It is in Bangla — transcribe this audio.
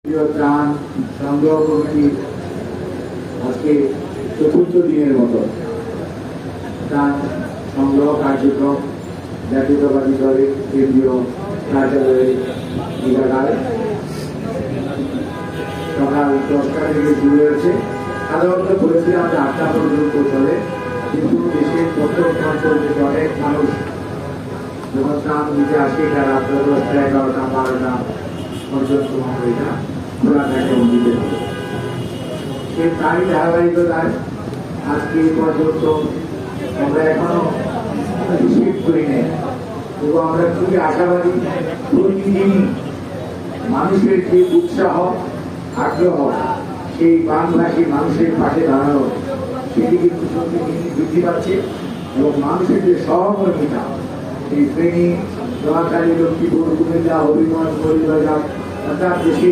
ত্রাণ সংগ্রহ কমিটির আজকে চতুর্থ দিনের মতো ত্রাণ সংগ্রহ কার্যক্রম জাতীয়তাবাদী দলের কেন্দ্রীয় কার্যালয়ের এলাকায় সকাল 10টা থেকে শুরু হয়েছে। সাধারণত বলেছিলাম যে 8টা পর্যন্ত চলে, কিন্তু দেশের প্রত্যন্ত অঞ্চল থেকে অনেক মানুষ যখন ত্রাণ দিতে আসে তারা 10টা 11টা 12টা পর্যন্ত এটা খোলা থাকে দিতে হবে। সেই তারই ধারাবাহিকতায় আজকে এই পর্যন্ত আমরা এখনো রিসিভ করি নাই, এবং আমরা খুবই আশাবাদী প্রতিদিনই মানুষের যে উৎসাহ আগ্রহ সেই বাংলাভাষী মানুষের পাশে দাঁড়ানো সেটি কিন্তু প্রতিদিন বৃদ্ধি পাচ্ছে, এবং মানুষের যে সহমর্মিতা এই ফেনী, নোয়াখালী, লক্ষ্মীপুর, কুমিল্লা, হবিগঞ্জ, মৌলভীবাজার অর্থাৎ দেশে